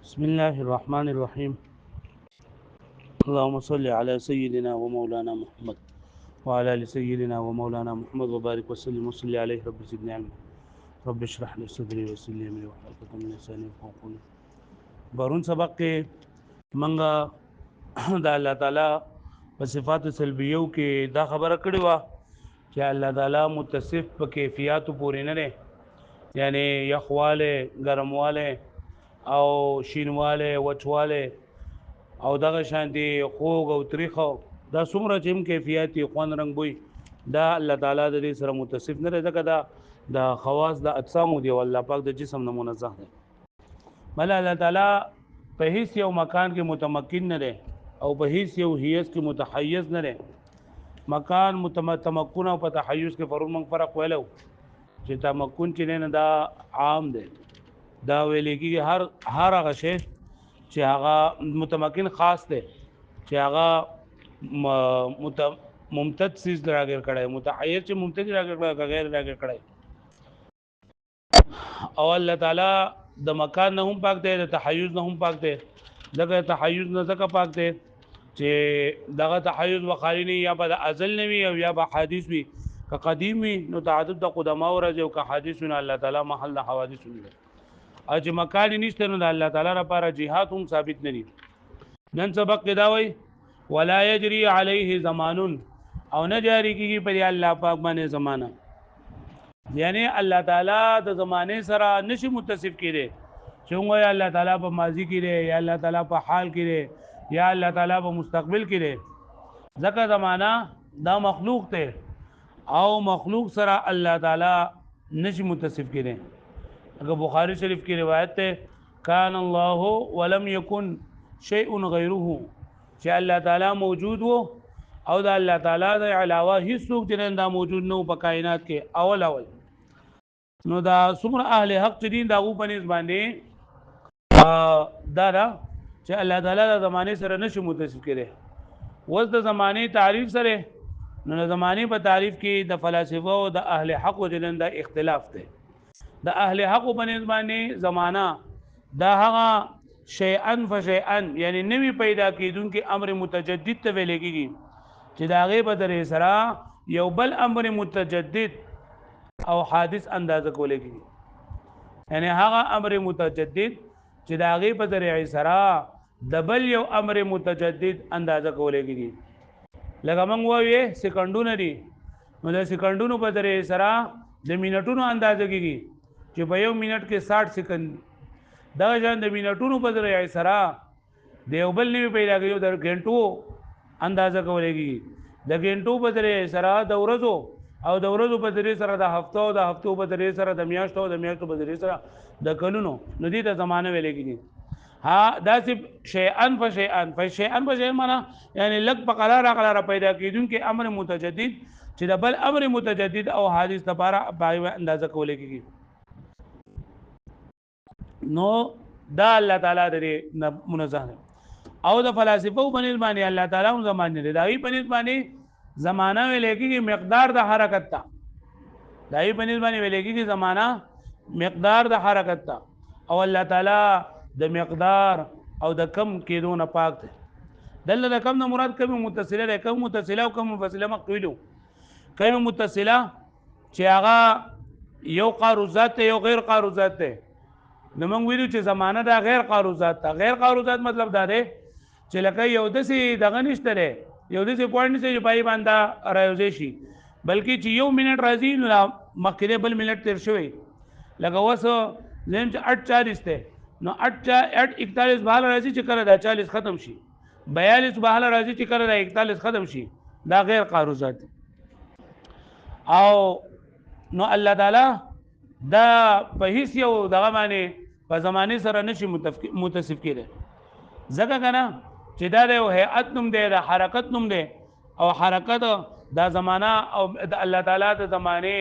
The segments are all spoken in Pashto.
بسم الله الرحمن الرحيم. اللهم صل على سيدنا ومولانا محمد وعلى ال سيدنا ومولانا محمد وبارك وسلم وصل عليه رب زدنا علما. رب اشرح لي صدري ويسر لي امري واحلل عقدة من لساني يفقهوا قولي. بارون سبق کې منګه د الله تعالی په صفات سلبیو کې دا خبره کړې و چې الله تعالی متصف په کیفیت پورې نه لري، یعنی یخواله، ګرمواله او شینواله، وچواله او دغه شانتي خوږ او تریخ دا څومره چې کیفیت خوان رنگ بوي دا الله تعالی د دې سره متصف نه دی، ځکه دا د خواص د اجسام دی او الله پاک د جسم نه منزه دی. بل الله تعالی په هیڅ یو مکان کې متمکن نه دی او په هیڅ یو حیز کې متحیز نه دی. مکان تمکن او په تحیز کې فرق ویلو چې تمکن چې نه دا عام دی، دا ویل کېږي هر هغه شی چې هغه متمکن خاص دی، چې هغه ممتد سیز راګر کړي، متحیر چې ممتد راګر کړي غیر راګر کړي. او الله تعالی د مکان نه هم پاک دی، د تحیز نه هم پاک دی. ځکه تحیز نه ځکه پاک دی چې دغه تحیز وخالي نه یا به ازل نه وي او یا به حادث وي. که قدیم وي نو تعدد د قدما ورځ او که حادث نه الله تعالی محل د حوادث وي. او چې مکان نشته نو د الله تعالی لپاره جهاد هم ثابت نه دي. نن سبق کې دا وایي ولا یجری علیه زمان او نه جاری کیږي پر الله پاک باندې زمانہ، یعنی الله تعالی د زمانه سره نشي متصف کړي چې موږ الله تعالی په ماضی کې دی یا الله تعالی په حال کې دی یا الله تعالی په مستقبل کې دی. ځکه زمانہ دا مخلوق ته او مخلوق سره الله تعالی نشي متصف کړي. اگر بخاری شریف کی روایت ہے کان الله ولم یکن شیء غیره، چې الله تعالی موجود وو او د الله تعالی د علاوه هیڅ څوک چې دا موجود نه په کائنات کې اول نو دا څومره اهل حق دین دا غو پنځ باندې دا چې الله تعالی د زمانه سره نشي متصف کړي. وز د زمانه تعریف سره نو د زمانه په تعریف کې د فلسفه او د اهل حق او د اختلاف دی. د اهل حق په نسبانه زمانہ دا هغه شیئا فشیئا یعنی نوی پیدا کیدونکو امر متجدد ته ویل کیږي چې دا غي په درې سره یو بل امر متجدد او حادث اندازه کول کیږي. یعنی هغه امر متجدد چې دا غي په درې سره د بل یو امر متجدد اندازه کول کیږي. لکه موږ وایو سکندونه دي، نو د سکندونو په درې سره د منټونو اندازه کیږي چې په یو منټ کې 60 سکند. دا ځان د منټونو په ذریعہ سره د یو بل نیو پیدا کیږي، د غنټو اندازه کولېږي، د غنټو په ذریعہ سره د ورځو او د ورځو په ذریعہ سره د هفتو او د هفتو په ذریعہ سره د میاشتو او د میاشتو په ذریعہ سره د کلونو. نو دې ته زمانه ویل کېږي. ها دا چې شیئا فشیئا معنا یعنی لګ په قرار پیدا کیدونکو امر متجدد چې د بل امر متجدد او حادث لپاره پای اندازه کولېږي. نو دا الله تعالی دې منزه او د فلسفو باندې باندې الله تعالی هم زمانه دي. دا وی باندې باندې زمانہ ویل کېږي مقدار د حرکت ته، دا وی باندې باندې ویل کېږي زمانہ مقدار د حرکت ته، او الله تعالی د مقدار او د کم کېدو نه پاک دی. دله د کم نه مراد کم متصله ده، کم متصله او کم منفصله مقویلو. کم متصله چې هغه یو قاروزات یو غیر قاروزات ده. نو موږ ویلو چې زمانہ دا غیر قاروزات ته. غیر قاروزات مطلب دا دی چې لکه یو دسي دغه نشته لري، یو دسي پوینټ نشته چې پای باندې راوځي شي، بلکې چې یو منټ راځي نو مخکې بل منټ تیر شوی. لکه وسو زم چې 8:40 ته نو 8:41 بهال راځي چې کله دا 40 ختم شي، 42 بهال راځي چې کله دا 41 ختم شي. دا غیر قاروزات. او نو الله تعالی دا په هیڅ یو دغه باندې په زمانه سره نشي متصف کېږي. ځکه کنه چې دا د هيئت نوم دی، د حرکت نوم دی، او حرکت دا زمانہ او د الله تعالی د زمانه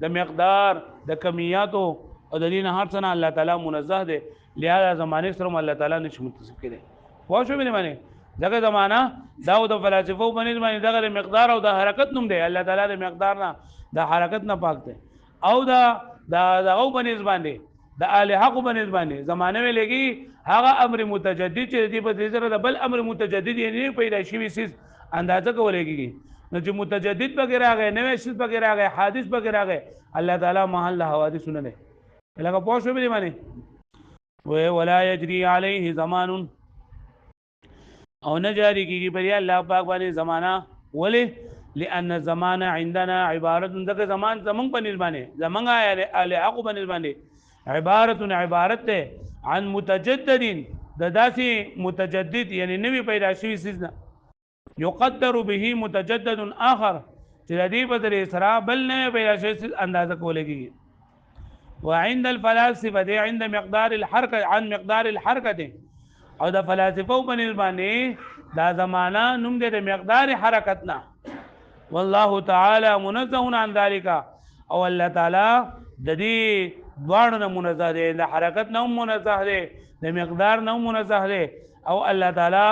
د مقدار د کمیاتو او د دین هر څه الله تعالی منزه دی. لہذا زمانه سره الله تعالی نشي متصف کېږي. واښو به نه معنی ځکه زمانہ دا د فلسفو باندې دغه مقدار او د حرکت نوم دی. الله تعالی د مقدار نه د حرکت نه پاک دی. او دا دغه باندې د اهل حق باندې زمانه ویلېږي هغه امر متجدد چې دې په سره د بل امر متجدد یې نه پیدا شوی سیس اندازه کولای کیږي نو چې متجدد بغیر راغی نوې شیز بغیر راغی حادث بغیر راغی الله تعالی محل حوادث نه ده لکه پوه شو به باندې ولا يجري عليه زمان او نه جاری کیږي پر الله پاک باندې زمانہ ولې لأن الزمان عندنا عبارت دغه زمان زمون باندې باندې زمونږه ال عقب باندې باندې عبارت ده عن متجدد د داسې متجدد یعنی نوی پیدا شوی سیز نه یقدر به متجدد آخر چې د دې په ذریعه سره بل نوی پیدا شوی سیز اندازه کولای کیږي وعند الفلاسفه عند مقدار الحركه عن مقدار الحركه او د فلسفه باندې دا زمانہ نوم د مقدار حرکت نه والله تعالی منزه عن ذلك او الله تعالی د دې دوانو نه منزه دی د حرکت نه منزه دی د مقدار نه منزه دی او الله تعالی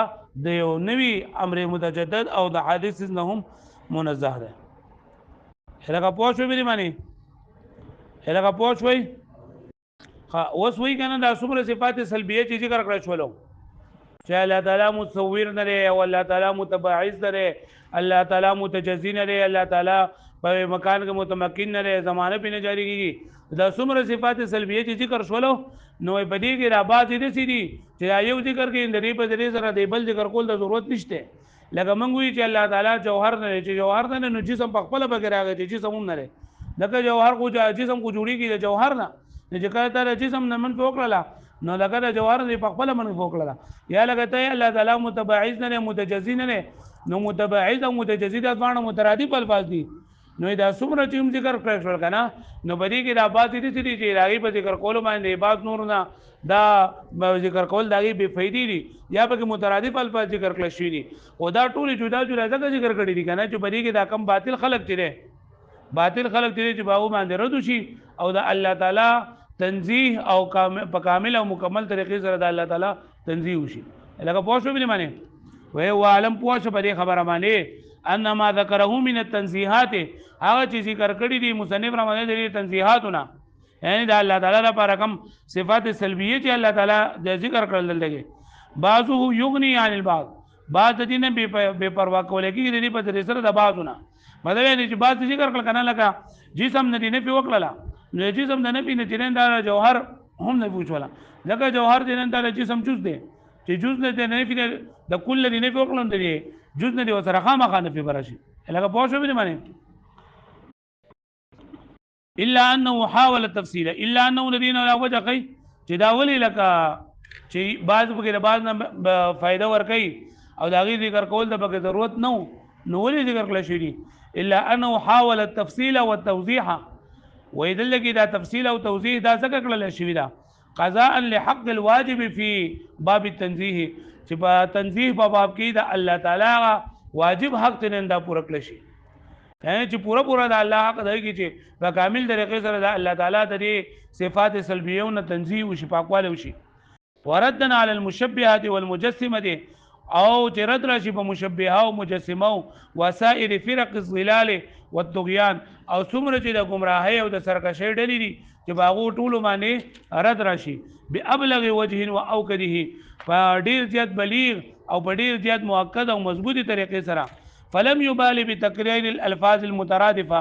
د یو نوی امر متجدد او د حادث نه هم منزه دی هغه پوه شو به معنی هغه پوه شوي اوس وی کنه دا څومره صفات سلبیه چې ذکر کړل شولو چې الله تعالی متصور نه لري او الله تعالی متباعث نه لري الله تعالی متجزی نه لري الله تعالی په مکان کې متمکن نه لري زمانه په نه جاری کیږي دا څومره صفات سلبیه چې ذکر شولو نو په دې کې را باز دي سي دي چې یو ذکر کې اندري په دې سره دی بل ذکر کول د ضرورت نشته لکه موږ وی چې الله تعالی جوهر نه چې جوهر نه نو جسم په خپل بغیر راغی چې جسم هم نه لري لکه جوهر کو جسم کو جوړیږي د جوهر نه چې کله ته جسم نه من فوکړه نو لکه د جوهر دی په خپل من فوکړه یا لکه ته الله تعالی متباعث نه متجزی نه نو متباعث او متجزی د باندې مترادف الفاظ دي نو دا څومره چې ذکر کړل شو کنه نو بدی کې دا بات دي چې راغي په ذکر کول باندې بعد نور نه دا ذکر کول داغي بے فائدې دي یا په مترادف الفاظ ذکر کړل شي دي او دا ټول جدا جدا ذکر کړی دي کنه چې بدی کې دا کم باطل خلق چره باطل خلق دې چې باغ باندې رد شي او د الله تعالی تنزیه او په کامل او مکمل طریقې سره د الله تعالی تنزیه وشي لکه پوه شو به معنی وای عالم پوه شو په خبره باندې ان ما ذکره من التنزیهات هغه چې ذکر کړی دي مصنف رحمه الله دې تنزیهاتونه یعنی د الله تعالی لپاره کوم صفات سلبیه چې الله تعالی د ذکر کړل دلته بعضو یغنی عن البعض بعض دې نه بے پروا کولګي دې په دې سره د بعضونه مطلب دې چې بعض ذکر کړل کنه لکه جسم نه دې نه پی وکړه نو جسم نه پی نه چې دا جوهر هم نه پوښولا لکه جوهر دې نه دا جسم جز دې چې جز نه پی د کل دې نه پی وکړم دې جز نه دې وسره خامخا نه پی برشي لکه پوه شو به معنی الا انه حاول التفصيل الا انه الذين لا وجه کوي چې دا ولي لکه چې بعض بګره بعض نه فائدہ ور کوي او دا غي ذکر کول د بګه ضرورت نو ولي ذکر کړل شي الا انه حاول التفصيل والتوضيح ويدل کی دا تفصیل او توضیح دا څنګه کړل شي دا قضاء لحق الواجب في باب التنزيه چې په تنزيه په باب کې دا الله تعالی واجب حق ته نه دا پوره کړل شي یعنی چې پورا د الله حق دی چې په کامل طریقې سره د الله تعالی د صفات سلبیه او تنزیه او شفاقواله وشي وردنا على المشبهات والمجسمه او چې رد راشي په مشبهه او مجسمه او وسائر فرق الضلال والطغيان او څومره چې د گمراهۍ او د سرکشۍ ډلې دي چې باغو ټولو باندې رد راشي بابلغ وجه واوکده په ډیر زیات بلیغ او په ډیر زیات مؤکد او مضبوطی طریقې سره فلم يبالي بتكرار الالفاظ المترادفه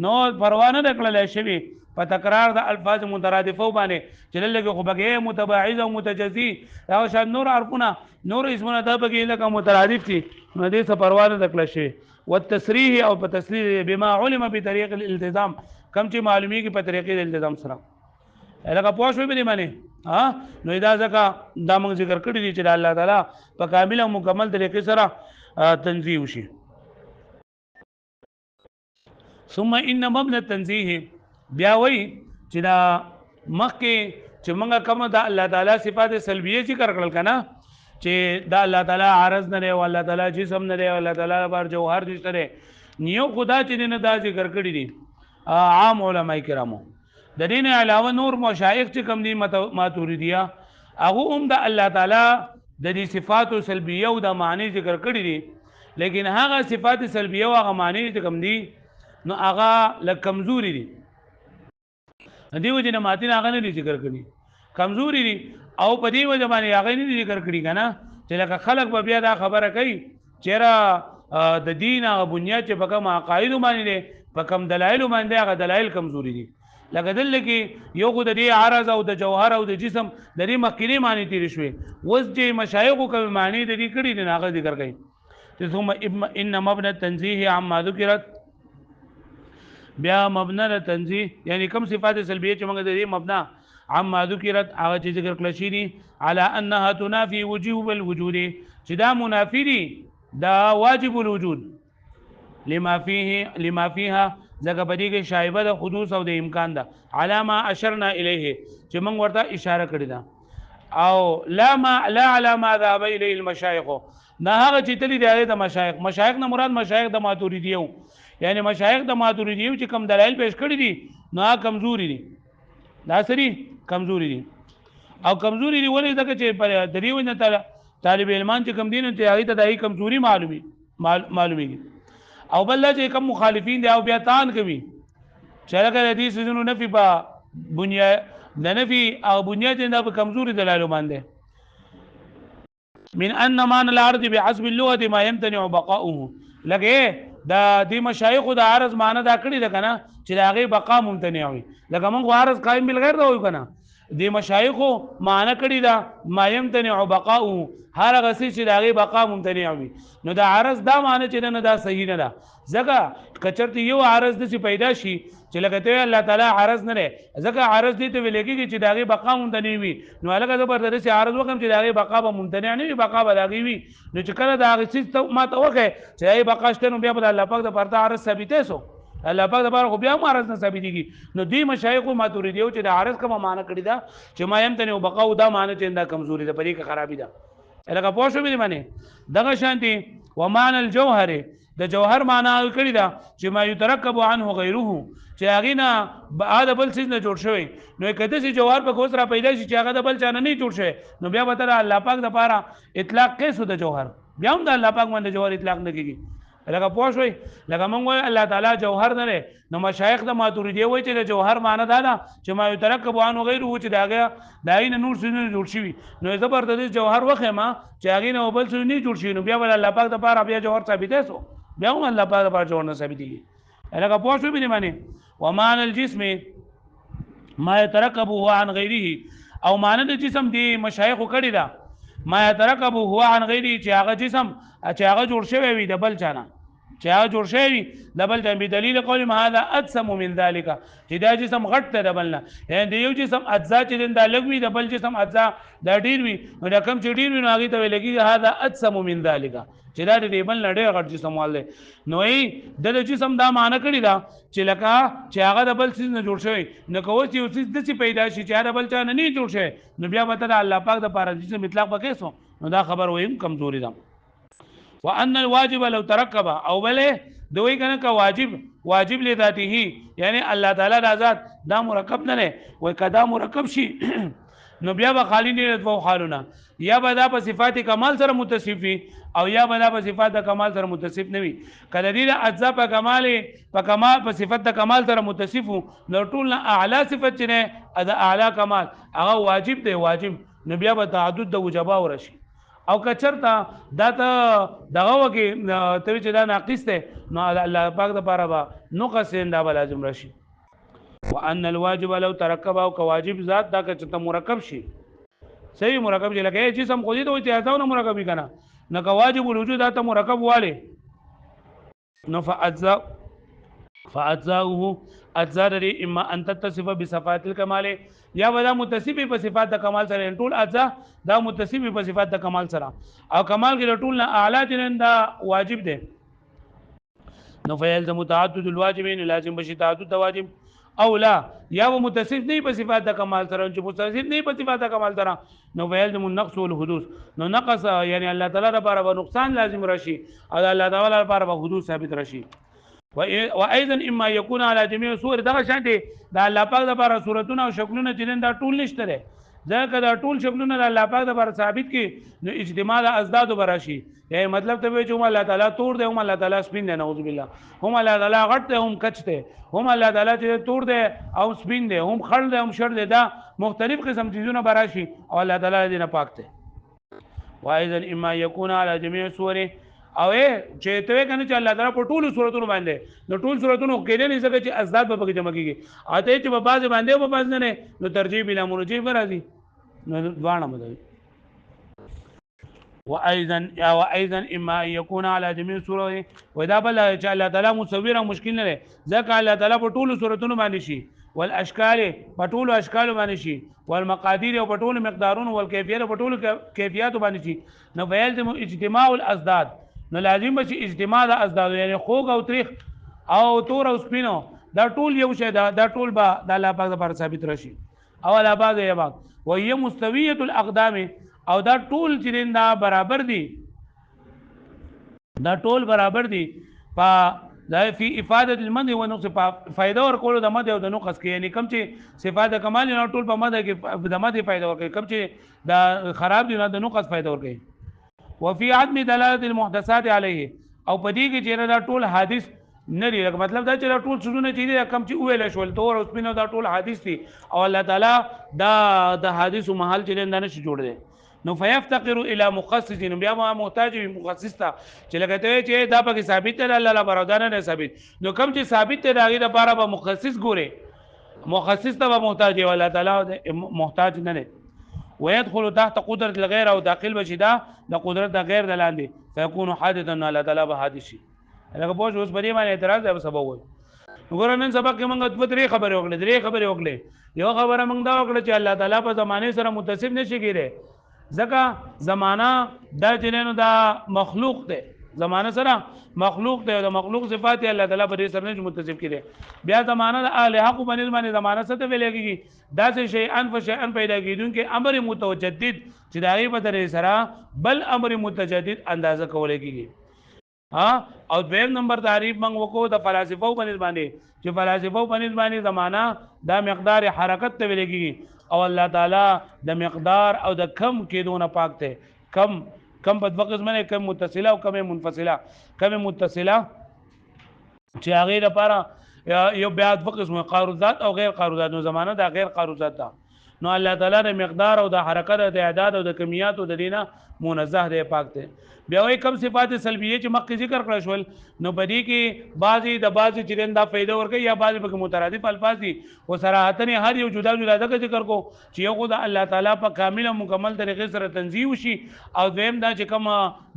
نو پروانه نکړل شوی په تکرار د الفاظ مترادفه باندې چې لږه خو بګه متباعض او متجزی او شان نور عرفونه نور اسمونه د بګه لکه مترادف دي نو دې څه پروانه نکړل شوی والتصریح او په تصریح بما علم بطريق الالتزام کم چې معلومی کې په طریقې د التزام سره لکه پوه شوی به معنی ها نو دا ځکه دا موږ ذکر کړی دي چې الله تعالی په کامل او مکمل طریقې سره تنزیه وشي ثم ان مبنى التنزيه بیا وی چې دا مخکې چې موږ کوم د الله تعالی صفات سلبیه ذکر کړل کنه چې دا الله تعالی عارض نه دی او الله تعالی جسم نه دی او الله تعالی بار جوهر نشته دی نیو خدا چې نه دا ذکر کړی دي عام علماء کرامو د دین علاوه نور مشایخ چې کوم دي ماتوریدیه هغه هم د الله تعالی د دې صفات سلبیه او د معنی ذکر کړی دي لیکن هغه صفات سلبیه او هغه معنی چې کوم دي نو هغه لکمزوري دي دیو جن ماتین هغه نه ذکر کړي کمزوري دي او په دې وجه باندې هغه نه ذکر کړی کنه چې لکه خلک به بیا دا خبره کوي چیرې د دین او بنیاد چې په کوم عقاید باندې په کوم دلایل باندې هغه دلایل کمزوري دي لکه دل کې یو خو د دې عرض او د جوهر او د جسم د دې مخکینی معنی تیر شوي وس چې مشایخ کوم معنی د دې کړي نه هغه ذکر کوي چې ثم ان مبنى التنزيه عما ذكرت بیا مبنى التنزيه یعنی کوم صفات سلبیه چې موږ د دې مبنا عما ذكرت هغه چې ذکر کړل شي دي على انها تنافي وجوب الوجود چې دا منافي دي دا واجب الوجود لما فيها ځکه په دې کې شایبه د حدوث او د امکان ده علامه اشرنا الیه چې موږ ورته اشاره کړی ده او لا على ما ذهب الیه المشایخ نه هغه چې تللی دی د مشایخ نه مراد مشایخ د ماتوریدیو یعنی مشایخ د ماتوریدیو چې کم دلایل پیش کړی دي نو کمزوري دي دا سری کمزوري دي او کمزوري دي ولې ځکه چې په دریو نه طالب علمان چې کم دین ته هغه ته دای کمزوري معلومي او بل چې کوم مخالفین دي او بیا تان کوي چې هغه د دې سيزونو نفي په بنیاد د نفي او بنیاد نه په کمزوري دلایل باندې من ان مان العرض بحسب اللغه ما يمتنع بقاؤه لکه دا د مشایخ د عرض معنی دا کړی ده کنه چې هغه بقا ممتنع وي لکه موږ عرض قائم بالغیر دا وي کنه د مشایخ معنی کړی دا ما يمتنع بقاؤه هر هغه چې هغه بقا ممتنع وي نو دا عرض دا معنی چې نه دا صحیح نه ده ځکه کچرته یو عرض د پیدا شي چې لکه ته الله تعالی عرض نه لري ځکه عرض دې ته ویل کېږي چې داغه بقا ممتنع وي نو هغه زبردست عرض وکم چې داغه بقا به ممتنع نه وي بقا به داغي وي نو چې کله داغه څه ما ته وکه چې هغه بقا شته نو بیا به الله پاک د پرته عرض ثابتې سو الله پاک د بار خو بیا عرض نه ثابتېږي نو دې مشایخ ماتوریدیو چې د عرض کومه معنی کړی دا چې ما يمتنع بقا او دا معنی چې دا کمزوري ده پرې کې خرابي ده لکه پوه شو به معنی دغه شانتي ومعنى الجوهر د جوهر معنی کړی دا چې ما یترکب عنه غیره چې هغه نه بعد بل څه نه جوړ شوی نو کده چې جوهر په کوس را پیدا شي چې هغه د بل چانه نه جوړ شوی نو بیا به تعالی الله پاک د پاره اطلاق کیسو د جوهر بیا هم د الله پاک باندې جوهر اطلاق نه کیږي لکه پوه شوي لکه موږ وایو الله تعالی جوهر نه لري نو مشایخ د ماتوریدی وایي چې د جوهر معنی دا ده چې ما یترکب عنه غیره چې داغه داینه نور څه جوړ شي نو زبردست جوهر وخما چې هغه نه بل څه نه جوړ شي نو بیا ول الله پاک د پاره بیا جوهر ثابتې سو بیا هم الله پاک د پاره جوهر نه ثابتېږي لکه پوه شوي به معنی ومعنى الجسم ما يتركب هو عن غيره او معنی د جسم دی مشایخ کړي دا ما يتركب هو عن غيره چې هغه جسم چې هغه جوړ شوی وي د بل چانه چې هغه جوړ شوی د بل چانه بدلیل قول ما هذا ادسم من ذلك چې دا جسم غټ ته د بل نه یعنی د یو جسم اجزا چې د لګوي د بل جسم اجزا د ډیر وي نو د کم چې ډیر وي نو هغه ته لګي هذا ادسم من ذلك چې دا د بل نه ډیر غټ جسم والے نو د جسم دا معنی کړی دا چې لکه چې هغه د بل څه نه جوړ شوی نو کوم چې اوس د څه پیدا شي چې د بل چا نه جوړ شوی نو بیا به ته الله پاک د پاره جسم اطلاق پکې سو نو دا خبر ویم کمزوري ده وان الواجب لو ترکب او بله دوی کنه کا واجب لذاته یعنی الله تعالی د ذات دا مرکب نه نه وای کدا مرکب شي نو بیا به خالی نه دوه حالونه یا به دا په صفات کمال سره متصف وي او یا به دا په صفات د کمال سره متصف نه وي کله دې اجزا په کمال په صفات د کمال سره متصف نو ټول اعلی صفت نه د اعلی کمال هغه واجب دی واجب نو بیا به تعدد د وجبا ورشي او کچرتا دا ته دغه وکي ته چې دا ناقص ده نو الله پاک د پاره با نقص دا لازم راشي وان الواجب لو ترکب او کواجب ذات دا کچته مرکب شي صحیح مرکب چې لکه جسم خو دې ته اجازه مرکب کنه نو کواجب الوجود دا ته مرکب والے نو فاجزاؤه اجزا لري اما ان تتصف بصفات الكمال یا ودا متصف په صفات د کمال سره ټول اجزا دا متصف په صفات د کمال سره او کمال کې ټول نه اعلی دي دا واجب ده نو فیلزم تعدد الواجبین لازم بشي تعدد د واجب او لا یا متصف نه په صفات د کمال سره چې متصف نه په صفات د کمال سره نو فیلزم النقص والحدوث نو نقص یعنی الله تعالی لپاره نقصان لازم راشي او الله تعالی لپاره حدوث ثابت راشي وايضا اما يكون على جميع صور دغه شانتي دا الله پاک لپاره صورتونه او شکلونه چې دا ټول نشته ځکه دا ټول شکلونه د الله پاک لپاره ثابت کی نو اجتماع د ازداد براشي یعنی مطلب ته وایي چې هم الله تعالی تور دی هم الله تعالی سپین دی نعوذ بالله هم الله تعالی غټ دی هم کچ دی هم الله تعالی چې تور دی او سپین دی هم خړ دی هم شړ دی دا مختلف قسم چیزونه براشي او الله تعالی دې نه پاک دی واذا اما يكون على جميع صوره او چې ته کنه چې الله تعالی په ټولو صورتونو باندې نو ټول صورتونو کې نه ځکه چې ازداد به پکې جمع کیږي اته چې په بعض باندې او په بعض نه نو ترجیح بلا مرجیح راځي نو دوانه مده وايضا اما يكون على جميع صوره ودا بل چې الله تعالی مصور او مشکل نه ځکه الله تعالی په ټولو صورتونو باندې شي والاشکال په ټولو اشکال باندې شي والمقادير او په ټولو مقدارونو والکیفیت په ټولو کیفیت باندې شي نو فیلزم اجتماع الازداد نو لازم به چې اجتماع د ازداد یعنی خوږ او تریخ او تور او سپینو دا ټول یو شی دا ټول به د الله پاک لپاره ثابت راشي او الله پاک یې پاک وهي مستویه الاقدام او دا ټول چې دا برابر دي دا ټول برابر دي په دا فی افاده المد و نقص فائدہ ورکول د مد او د نقص کې یعنی کم چې صفات کمال نه ټول په مد کې د مد فائدہ ورکوي کم چې دا خراب دي نه د نقص فائدہ ورکوي وفي عدم دلاله المحدثات عليه او پدې کې چې دا ټول حادث نه لري مطلب دا چې ټول سونه چې کم چې ویل شول تور او سپینو دا ټول حادث دي او الله تعالی دا د حادث او محل چې نه نشي جوړ دي نو فيفتقر الى مخصص بیا ما محتاج مخصص ته چې لګته چې دا پکې ثابت دی الله لا برادر نه ثابت نو کم چې ثابت دی داغه لپاره به مخصص ګوره مخصص ته محتاج دی الله تعالی محتاج نه دی ويدخل تحت قدرت الغير او داخل بشدا د قدرت د غیر د لاندې فيكون حادثا الله تعالی به حادث شي لکه پوه اوس بری باندې اعتراض دی سبب وي وګورئ نن سبق کې موږ د درې خبرې وکړې یو خبره موږ دا وکړه چې الله تعالی په زمانه سره متصف نشي کېږي ځکه زمانہ دا جنینو دا مخلوق دی زمانہ سره مخلوق دی او د مخلوق صفات الله تعالی په دې سره نه متصف کړي بیا زمانہ د الہ حق باندې زمانہ څه ته ویل کېږي دا څه شی ان فشان پیدا کیدونکې امر متجدد چې دا غي په درې سره بل امر متجدد اندازه کول کېږي ها او دویم نمبر تعریف موږ وکړو د فلسفو باندې چې فلسفو باندې زمانہ دا مقدار حرکت ته ویل کېږي او الله تعالی د مقدار او د کم کېدونه پاک ته کم په دوه قسمه کم متصله او کم منفصله کم متصله چې هغه لپاره یو بیا دوه قسمه قاروزات او غیر قاروزات نو زمانه دا غیر قاروزات ده نو الله تعالی د مقدار او د حرکت د اعداد او د کمیات او د دینه منزه دی پاک ته بیا وای کم صفات سلبیه چې مخکې ذکر کړل شول نو بدی کې بعضی چې دا فائدہ ورکړي یا بعضی په مترادف الفاظ دي او صراحتن هر یو جدا ذکر کو چې یو خدای الله تعالی په کامل او مکمل طریقې سره تنزیه وشي او دویم دا چې کوم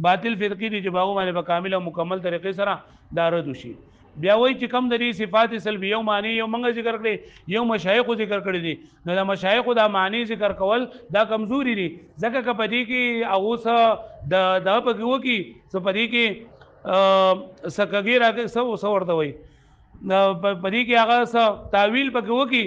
باطل فرقې دي چې باغ باندې په کامل او مکمل طریقې سره دارد وشي بیا وای چې کم د دې صفات سلبیه او معنی یو منګه ذکر کړي یو مشایخ ذکر کړي دي نو د مشایخ د معنی ذکر کول دا کمزوري دي ځکه که پدې کې اوس د پکې وکی څه پدې کې سکګی راګه سو ورته وای پدې کې هغه تعویل پکې وکی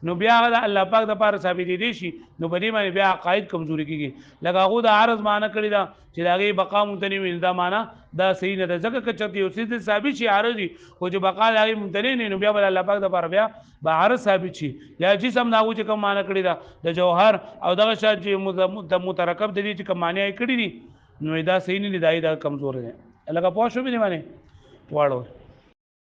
نو بیا د الله پاک د پاره ثابت دي شي نو په دې باندې بیا عقاید کمزوري کیږي لکه هغه د عارض معنی کړی دا چې داغه بقا ممتنی وي دا معنی دا صحیح نه ده ځکه چې چرته یو څه ثابت شي عارضي خو چې بقا داغه ممتنی نه نو بیا بل الله پاک د پاره بیا به عارض ثابت شي یا جسم ناغو چې کوم معنی کړی دا د جوهر او دغه شات چې مترکب د دې چې کوم معنی کړی دي نو دا صحیح نه دی دا کمزور دی لکه پوه شو به نه باندې واړو